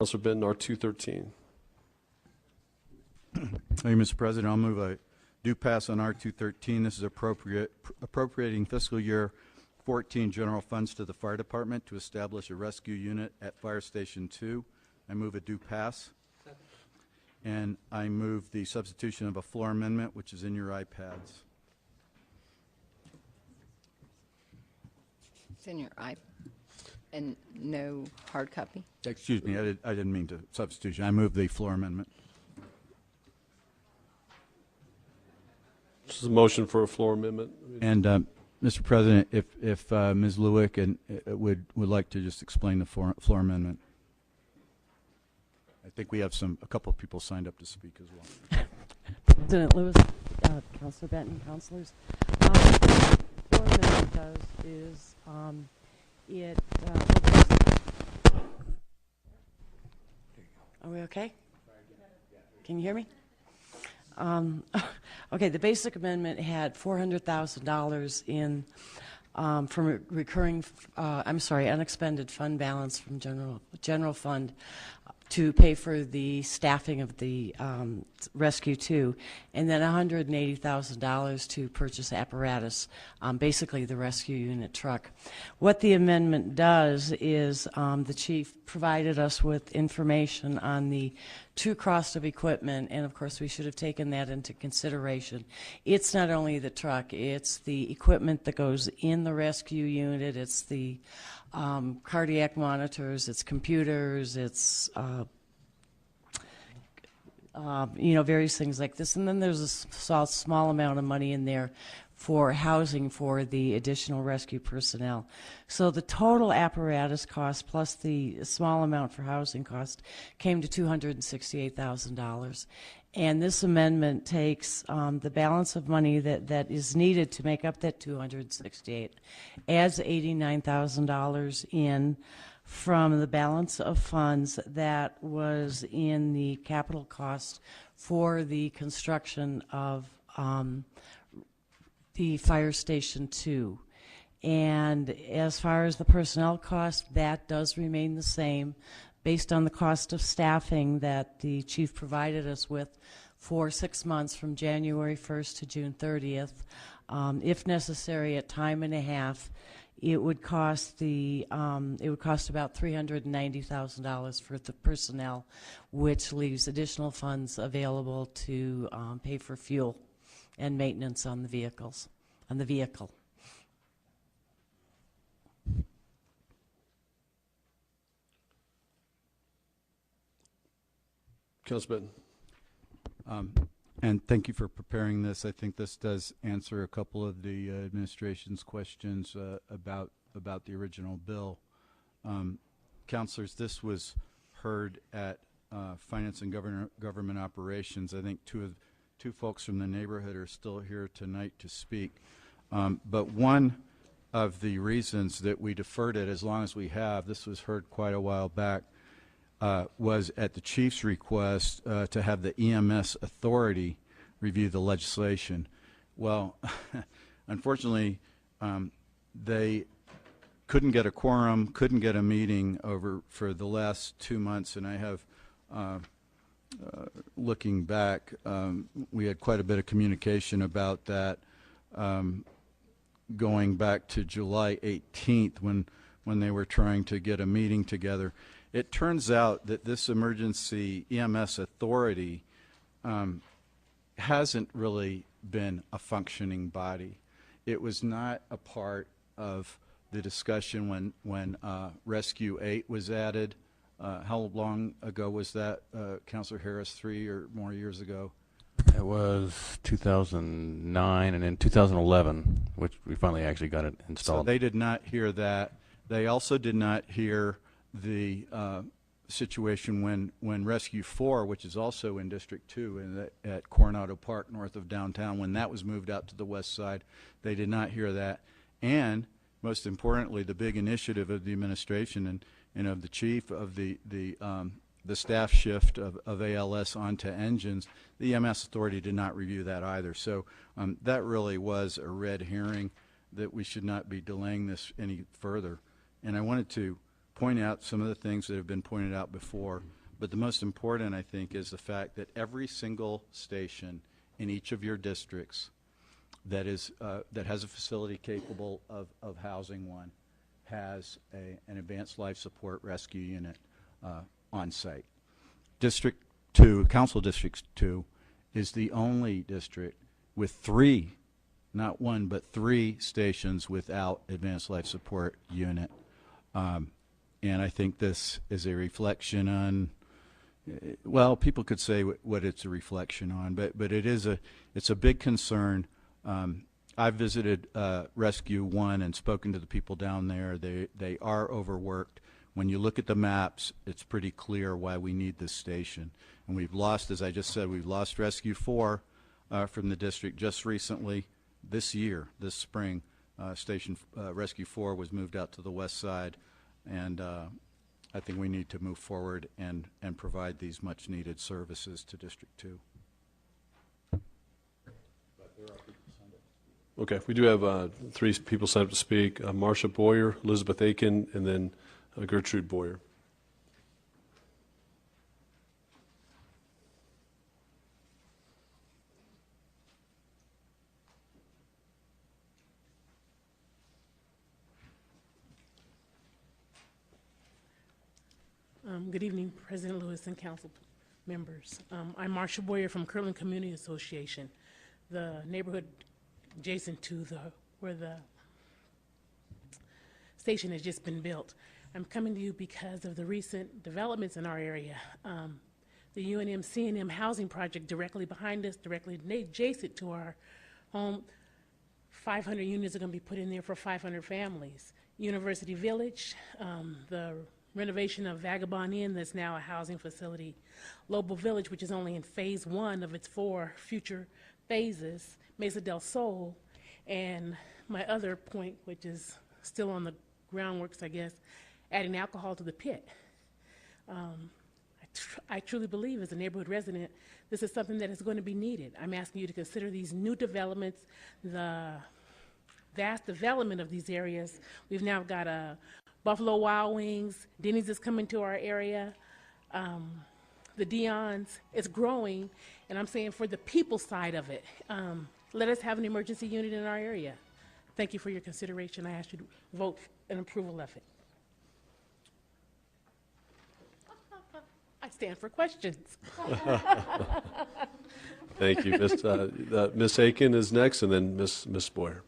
Councilor Benton, R213. Thank you, Mr. President. I'll move a do pass on R213. This is appropriating fiscal year 14 general funds to the fire department to establish a rescue unit at Fire Station 2. I move a do pass. Second. And I move the substitution of a floor amendment, which is in your iPads. It's in your iPad and no hard copy? Excuse me, I didn't mean to substitution. I move the floor amendment. This is a motion for a floor amendment. And Mr. President, if Ms. Lewick would like to just explain the floor amendment. I think we have a couple of people signed up to speak as well. President Lewis, Councilor Benton, councilors. What the floor amendment does is are we okay? Can you hear me? Okay, the basic amendment had $400,000 in from recurring, unexpended fund balance from general fund to pay for the staffing of the Rescue 2, and then $180,000 to purchase apparatus, basically the rescue unit truck. What the amendment does is the chief provided us with information on the true cost of equipment, and of course we should have taken that into consideration. It's not only the truck, it's the equipment that goes in the rescue unit, it's the cardiac monitors, it's computers, it's various things like this, and then there's a small amount of money in there for housing for the additional rescue personnel. So the total apparatus cost plus the small amount for housing cost came to $268,000. And this amendment takes the balance of money that is needed to make up that $268, adds $89,000 in from the balance of funds that was in the capital cost for the construction of the Fire Station 2. And as far as the personnel cost, that does remain the same based on the cost of staffing that the chief provided us with for 6 months from January 1st to June 30th. If necessary, at time and a half, it would cost about $390,000 for the personnel, which leaves additional funds available to pay for fuel and maintenance on the vehicle. Councilor Benton. And thank you for preparing this. I think this does answer a couple of the administration's questions about the original bill. Councilors, this was heard at Finance and Government Operations. I think two folks from the neighborhood are still here tonight to speak. But one of the reasons that we deferred it as long as we have, this was heard quite a while back, was at the chief's request to have the EMS authority review the legislation. Well, unfortunately, they couldn't get a quorum, couldn't get a meeting over for the last 2 months, and I have, looking back, we had quite a bit of communication about that going back to July 18th when they were trying to get a meeting together. It turns out that this emergency EMS authority hasn't really been a functioning body. It was not a part of the discussion when Rescue 8 was added. How long ago was that, Councilor Harris? 3 or more years ago? It was 2009, and in 2011, which we finally actually got it installed. So they did not hear that. They also did not hear the situation when Rescue 4, which is also in District 2 at Coronado Park north of downtown, when that was moved out to the west side, they did not hear that. And most importantly, the big initiative of the administration and of the chief of the staff shift of ALS onto engines, the EMS authority did not review that either. So that really was a red herring that we should not be delaying this any further. And I wanted to point out some of the things that have been pointed out before. But the most important, I think, is the fact that every single station in each of your districts that has a facility capable of housing one has an advanced life support rescue unit on site. District 2, Council District 2, is the only district with 3, not 1, but 3 stations without advanced life support unit. And I think this is a reflection on, well, people could say what it's a reflection on, but it's a big concern. I've visited Rescue 1 and spoken to the people down there. They are overworked. When you look at the maps, it's pretty clear why we need this station. And we've lost, as I just said, we've lost Rescue 4 from the district just recently. This year, this spring, Rescue 4 was moved out to the west side. And I think we need to move forward and provide these much-needed services to District 2. Okay, we do have 3 people signed up to speak. Marcia Boyer, Elizabeth Aiken, and then Gertrude Boyer. Good evening, President Lewis and council members. I'm Marcia Boyer from Kirtland Community Association, the neighborhood adjacent to where the station has just been built. I'm coming to you because of the recent developments in our area. The UNM C&M housing project directly behind us, directly adjacent to our home. 500 units are going to be put in there for 500 families. University Village, the renovation of Vagabond Inn, that's now a housing facility. Lobo Village, which is only in phase 1 of its 4 future phases. Mesa del Sol, and my other point, which is still on the groundworks, I guess, adding alcohol to the pit. I truly believe, as a neighborhood resident, this is something that is going to be needed. I'm asking you to consider these new developments, the vast development of these areas. We've now got a Buffalo Wild Wings, Denny's is coming to our area, the Dion's, it's growing, and I'm saying for the people side of it, let us have an emergency unit in our area. Thank you for your consideration. I ask you to vote in approval of it. I stand for questions. Thank you. Ms. Aiken is next, and then Ms. Boyer.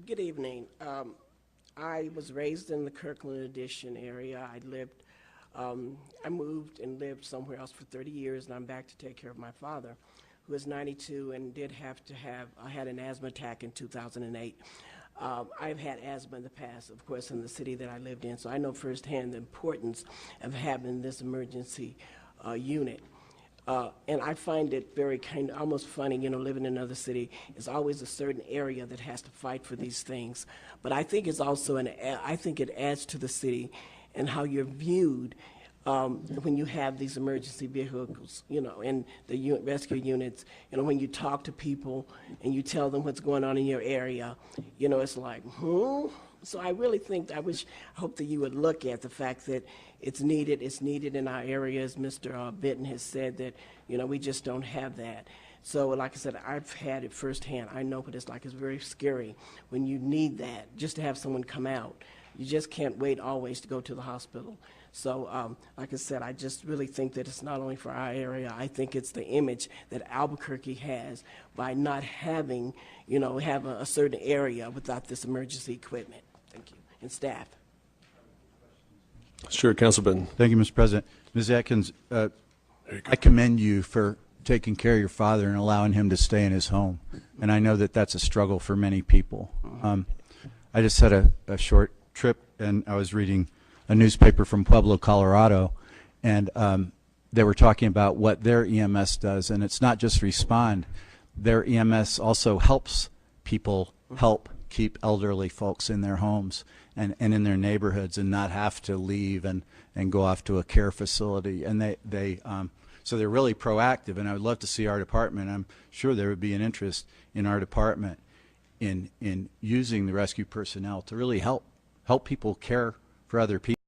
Good evening. I was raised in the Kirkland Addition area. I moved and lived somewhere else for 30 years, and I'm back to take care of my father, who is 92 and I had an asthma attack in 2008. I've had asthma in the past, of course, in the city that I lived in, so I know firsthand the importance of having this emergency unit. And I find it very almost funny, living in another city. It's always a certain area that has to fight for these things. But I think it's also I think it adds to the city and how you're viewed when you have these emergency vehicles, and the rescue units. When you talk to people and you tell them what's going on in your area, it's like, So I really think, I hope that you would look at the fact that it's needed in our area, as Mr. Benton has said, that, we just don't have that. So like I said, I've had it firsthand. I know what it's like. It's very scary when you need that, just to have someone come out. You just can't wait always to go to the hospital. So like I said, I just really think that it's not only for our area. I think it's the image that Albuquerque has by not having, have a certain area without this emergency equipment. Thank you. And staff. Sure, Council Benton. Thank you, Mr. President. Ms. Atkins, I commend you for taking care of your father and allowing him to stay in his home. And I know that that's a struggle for many people. I just had a short trip, and I was reading a newspaper from Pueblo, Colorado, and they were talking about what their EMS does. And it's not just respond. Their EMS also helps people help keep elderly folks in their homes and in their neighborhoods and not have to leave and go off to a care facility. And so they're really proactive, and I would love to see our department. I'm sure there would be an interest in our department in using the rescue personnel to really help people care for other people.